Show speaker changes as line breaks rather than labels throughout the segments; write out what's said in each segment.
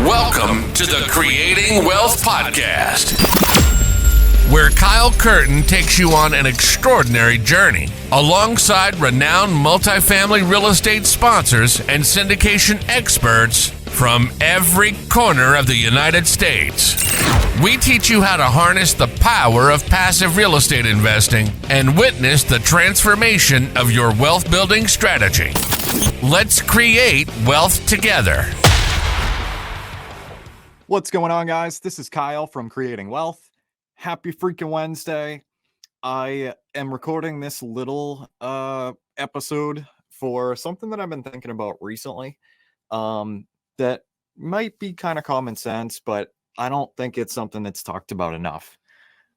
Welcome to the Creating Wealth Podcast, where Kyle Curtin takes you on an extraordinary journey alongside renowned multifamily real estate sponsors and syndication experts from every corner of the United States. We teach you how to harness the power of passive real estate investing and witness the transformation of your wealth building strategy. Let's create wealth together.
What's going on, guys? This is Kyle from Creating Wealth. Happy freaking Wednesday. I am recording this little episode for something that I've been thinking about recently that might be kind of common sense, but I don't think it's something that's talked about enough.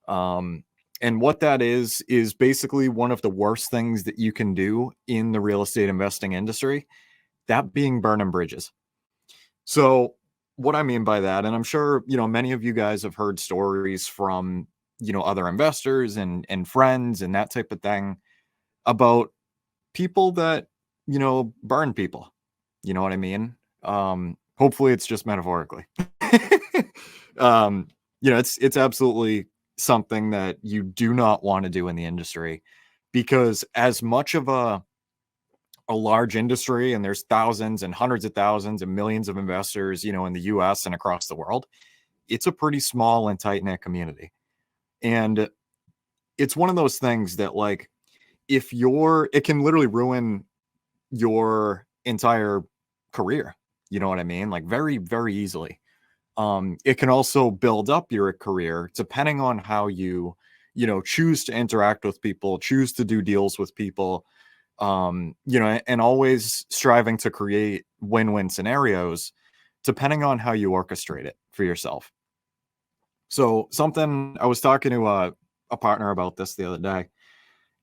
And what that is basically one of the worst things that you can do in the real estate investing industry, that being burning bridges. So what I mean by that, and I'm sure, many of you guys have heard stories from, other investors and friends and that type of thing about people that, burn people. You know what I mean? Hopefully it's just metaphorically. It's absolutely something that you do not want to do in the industry, because as much of a large industry, and there's thousands and hundreds of thousands and millions of investors, in the US and across the world, it's a pretty small and tight-knit community. And it's one of those things that, like, it can literally ruin your entire career. You know what I mean? Like, very, very easily. It can also build up your career depending on how you choose to interact with people, choose to do deals with people, and always striving to create win-win scenarios depending on how you orchestrate it for yourself. So something I was talking to a partner about this the other day.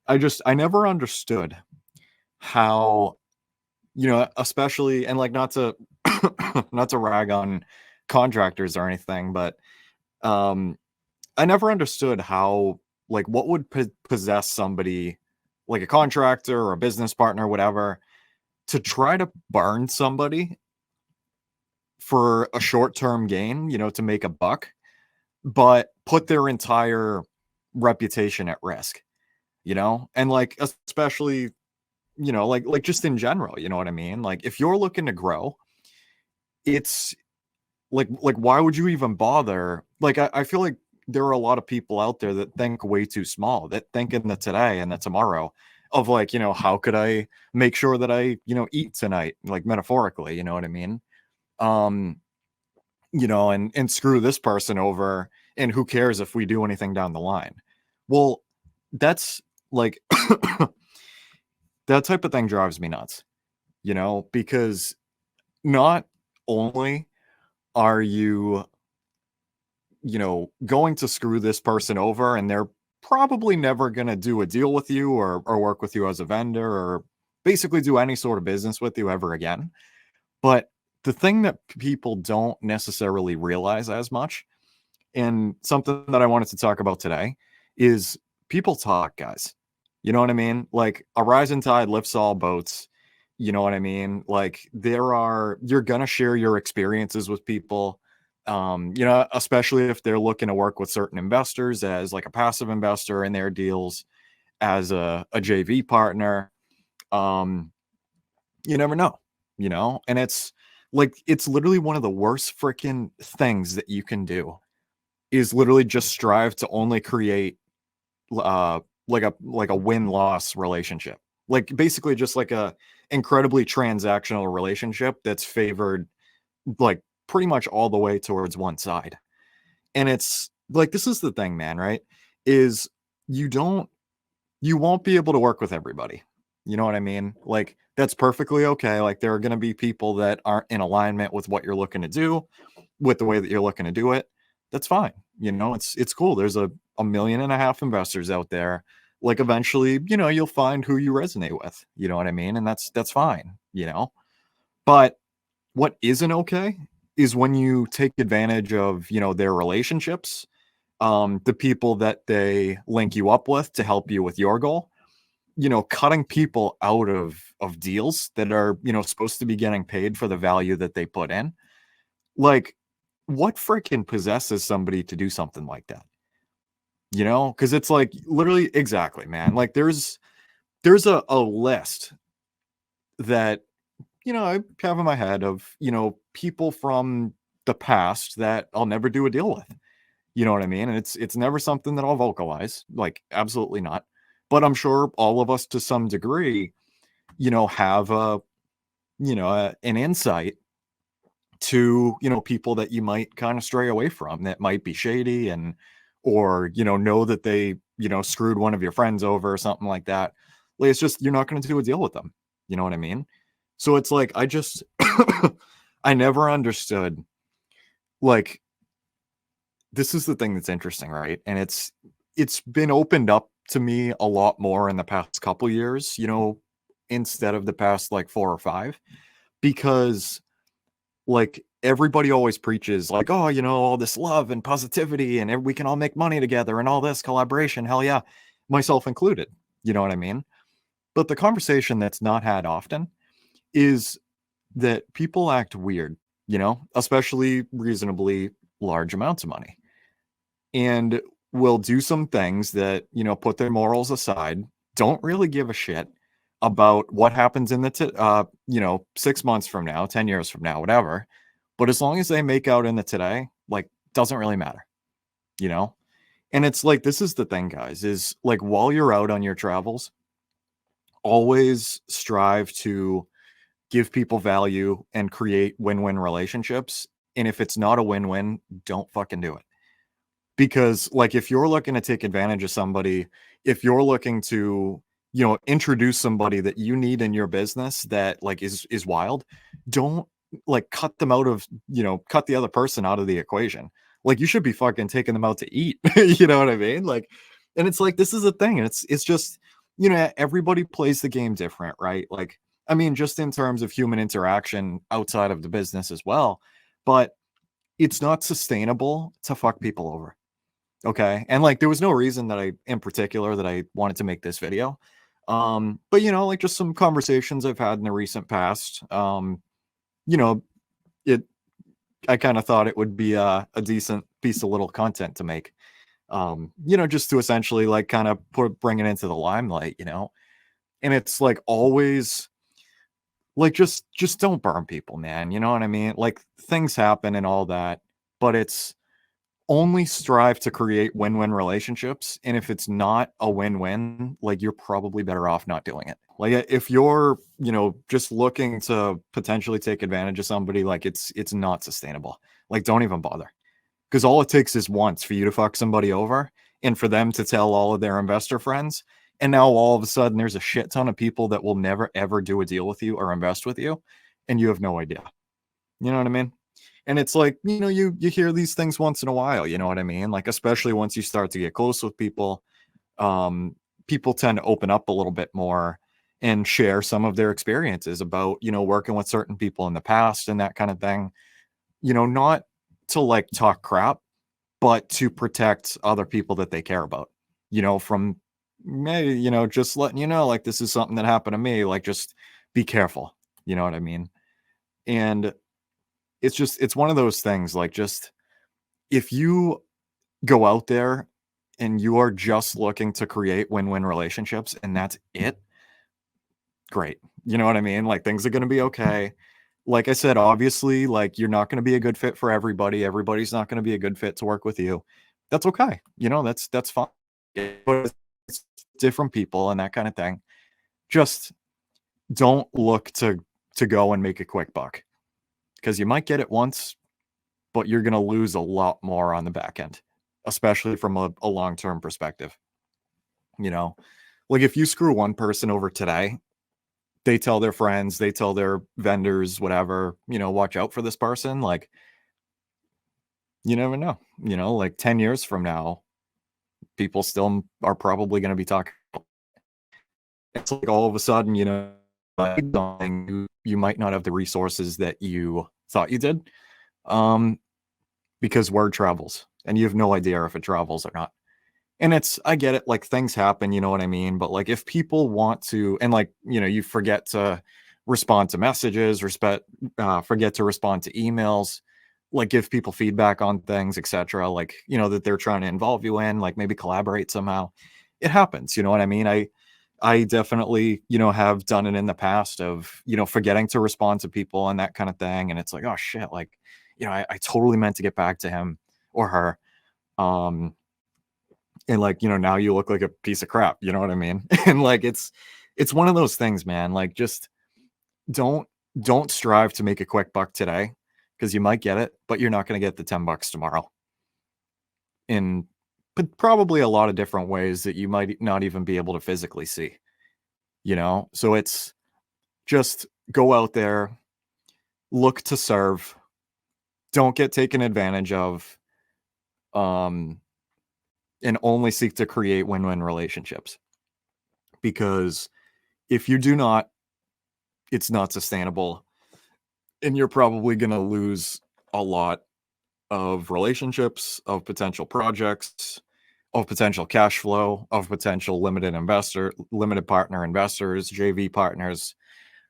I never understood how, especially, and like, not to rag on contractors or anything, but I never understood how, like, what would possess somebody like a contractor or a business partner, whatever, to try to burn somebody for a short-term gain, to make a buck, but put their entire reputation at risk, and like, especially, like just in general, you know what I mean? Like, if you're looking to grow, it's like why would you even bother? Like, I feel like there are a lot of people out there that think way too small, that think in the today and the tomorrow of, like, how could I make sure that I, eat tonight, like, metaphorically, you know what I mean? And screw this person over, and who cares if we do anything down the line? Well, that's like, that type of thing drives me nuts, because not only are you going to screw this person over, and they're probably never going to do a deal with you or work with you as a vendor or basically do any sort of business with you ever again. But the thing that people don't necessarily realize as much, and something that I wanted to talk about today, is people talk, guys. You know what I mean? Like, a rising tide lifts all boats. You know what I mean? Like, you're going to share your experiences with people. Especially if they're looking to work with certain investors as like a passive investor in their deals, as a JV partner. You never know, and it's like, it's literally one of the worst freaking things that you can do, is literally just strive to only create like a win-loss relationship. Like, basically just like a incredibly transactional relationship that's favored, like, pretty much all the way towards one side. And it's like, this is the thing, man, right? Is you won't be able to work with everybody. You know what I mean? Like, that's perfectly okay. Like, there are going to be people that aren't in alignment with what you're looking to do, with the way that you're looking to do it. That's fine. It's cool. There's a 1.5 million investors out there. Like, eventually, you'll find who you resonate with. You know what I mean? And that's fine, But what isn't okay is when you take advantage of, their relationships, the people that they link you up with to help you with your goal, cutting people out of deals that are, supposed to be getting paid for the value that they put in. Like, what freaking possesses somebody to do something like that? You know, because it's like literally exactly, man. Like there's a list that, you know, I have in my head of, you know, people from the past that I'll never do a deal with. You know what I mean? And it's never something that I'll vocalize, like absolutely not. But I'm sure all of us to some degree, you know, have a, you know, an insight to, you know, people that you might kind of stray away from that might be shady and or, know that they, screwed one of your friends over or something like that. Like it's just you're not going to do a deal with them. You know what I mean? So it's like I just I never understood like this is the thing that's interesting, right? And it's been opened up to me a lot more in the past couple years, instead of the past like 4 or 5 because like everybody always preaches like, oh, all this love and positivity and we can all make money together and all this collaboration. Hell yeah, myself included. You know what I mean? But the conversation that's not had often is that people act weird, especially reasonably large amounts of money and will do some things that, put their morals aside, don't really give a shit about what happens in the 6 months from now, 10 years from now, whatever. But as long as they make out in the today, like doesn't really matter, you know? And it's like this is the thing, guys, is like while you're out on your travels, always strive to give people value and create win-win relationships. And if it's not a win-win, don't fucking do it. Because like if you're looking to take advantage of somebody, if you're looking to, introduce somebody that you need in your business that like is wild, don't like cut them out of, cut the other person out of the equation. Like you should be fucking taking them out to eat. You know what I mean? Like, and it's like this is a thing. And it's just, everybody plays the game different, right? Like, I mean, just in terms of human interaction outside of the business as well. But it's not sustainable to fuck people over. Okay. And like there was no reason that I in particular that I wanted to make this video. But like just some conversations I've had in the recent past. You know, it I kind of thought it would be a decent piece of little content to make. Just to essentially like kind of bring it into the limelight, and it's like always like just don't burn people, man. You know what I mean? Like things happen and all that, but it's only strive to create win-win relationships. And if it's not a win-win, like you're probably better off not doing it. Like if you're, just looking to potentially take advantage of somebody, like it's not sustainable. Like don't even bother. Because all it takes is once for you to fuck somebody over and for them to tell all of their investor friends. And now all of a sudden there's a shit ton of people that will never ever do a deal with you or invest with you. And you have no idea. You know what I mean? And it's like, you hear these things once in a while, you know what I mean? Like, especially once you start to get close with people, people tend to open up a little bit more and share some of their experiences about, working with certain people in the past and that kind of thing, not to like talk crap, but to protect other people that they care about, from maybe, just letting like this is something that happened to me, like just be careful, you know what I mean? And it's one of those things like just if you go out there and you are just looking to create win-win relationships and that's it, great. You know what I mean? Like things are going to be okay. Like I said, obviously, like you're not going to be a good fit for everybody. Everybody's not going to be a good fit to work with you. That's okay. That's fine. But it's different people and that kind of thing. Just don't look to go and make a quick buck because you might get it once, but you're going to lose a lot more on the back end, especially from a long-term perspective. Like if you screw one person over today, they tell their friends, they tell their vendors, whatever, watch out for this person. Like, you never know, like 10 years from now, people still are probably going to be talking. It's like all of a sudden, you might not have the resources that you thought you did. Because word travels and you have no idea if it travels or not. And I get it, like things happen, you know what I mean? But like if people want to, and like, you forget to respond to messages, forget to respond to emails, like give people feedback on things, etc. Like, that they're trying to involve you in, like maybe collaborate somehow. It happens, you know what I mean? I definitely, have done it in the past of, forgetting to respond to people and that kind of thing. And it's like, oh shit, like, I totally meant to get back to him or her. And like, now you look like a piece of crap, you know what I mean? And like, it's one of those things, man. Like, just don't strive to make a quick buck today, because you might get it, but you're not going to get the $10 tomorrow. In probably a lot of different ways that you might not even be able to physically see, So it's just go out there, look to serve, don't get taken advantage of, and only seek to create win-win relationships. Because if you do not, it's not sustainable, and you're probably going to lose a lot of relationships, of potential projects, of potential cash flow, of potential limited partner investors, JV partners,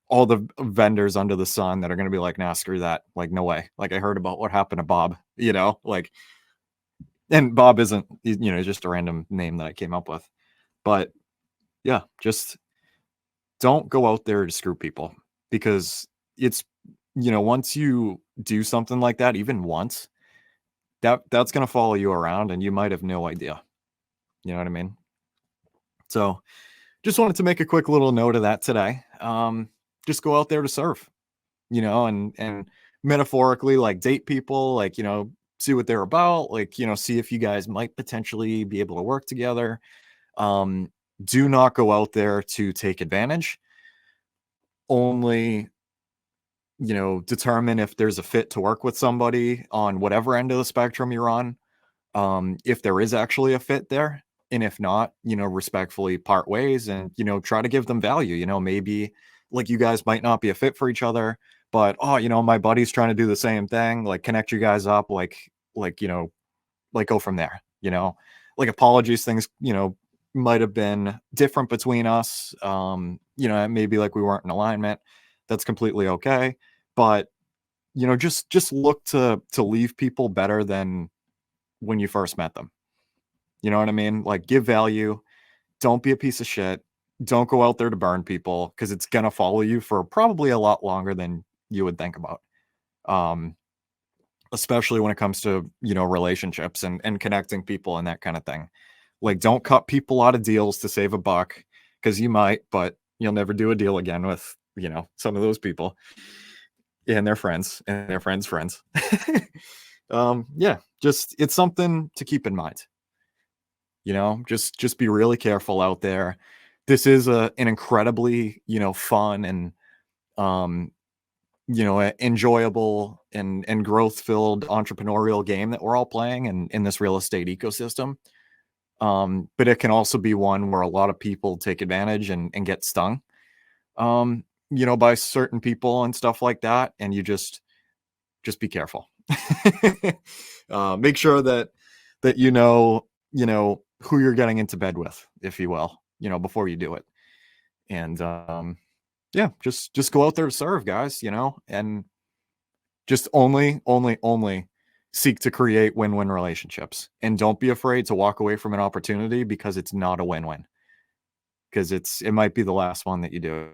all the vendors under the sun that are going to be like, nah, screw that. Like, no way. Like, I heard about what happened to Bob, like, and Bob isn't, just a random name that I came up with. But yeah, just don't go out there to screw people, because it's, once you do something like that, even once, that's going to follow you around, and you might have no idea. You know what I mean? So just wanted to make a quick little note of that today. Just go out there to serve, and metaphorically, like, date people, like, see what they're about, like, see if you guys might potentially be able to work together. Do not go out there to take advantage. Only, determine if there's a fit to work with somebody on whatever end of the spectrum you're on. If there is actually a fit there, and if not, respectfully part ways, and, try to give them value. Maybe like you guys might not be a fit for each other, but, my buddy's trying to do the same thing, like connect you guys up, like, go from there, like apologies, things, might have been different between us. Maybe like we weren't in alignment. That's completely okay. But, just look to leave people better than when you first met them. You know what I mean? Like, give value. Don't be a piece of shit. Don't go out there to burn people, because it's going to follow you for probably a lot longer than you would think about. Especially when it comes to, relationships and connecting people and that kind of thing. Like, don't cut people out of deals to save a buck, because you might, but you'll never do a deal again with, some of those people and their friends and their friends' friends. Yeah, just, it's something to keep in mind. Just be really careful out there. This is an incredibly, fun and, enjoyable and growth-filled entrepreneurial game that we're all playing in this real estate ecosystem. But it can also be one where a lot of people take advantage and get stung, by certain people and stuff like that. And you just be careful. Make sure that who you're getting into bed with, if you will, before you do it. And yeah, just go out there to serve, guys, and just only seek to create win-win relationships. And don't be afraid to walk away from an opportunity, because it's not a win-win, because it might be the last one that you do.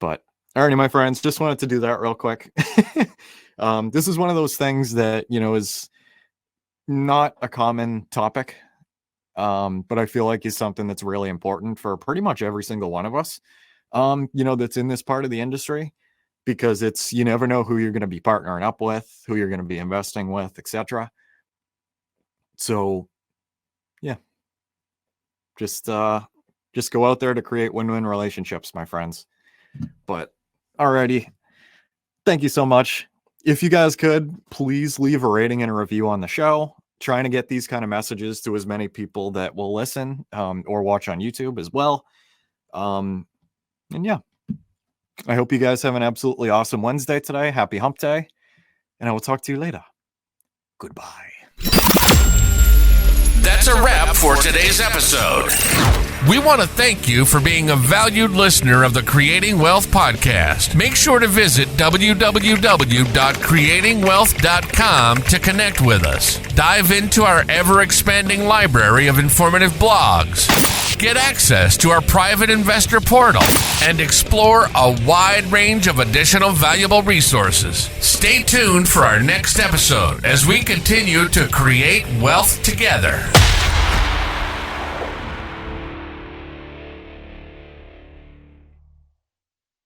But alrighty, my friends, just wanted to do that real quick. This is one of those things that, is not a common topic, but I feel like is something that's really important for pretty much every single one of us, that's in this part of the industry, because you never know who you're going to be partnering up with, who you're going to be investing with, etc. So yeah, just go out there to create win-win relationships, my friends. But alrighty, thank you so much. If you guys could, please leave a rating and a review on the show. Trying to get these kind of messages to as many people that will listen, or watch on YouTube as well. And yeah, I hope you guys have an absolutely awesome Wednesday today. Happy hump day. And I will talk to you later. Goodbye.
That's a wrap for today's episode. We want to thank you for being a valued listener of the Creating Wealth Podcast. Make sure to visit www.creatingwealth.com to connect with us. Dive into our ever-expanding library of informative blogs. Get access to our private investor portal and explore a wide range of additional valuable resources. Stay tuned for our next episode as we continue to create wealth together.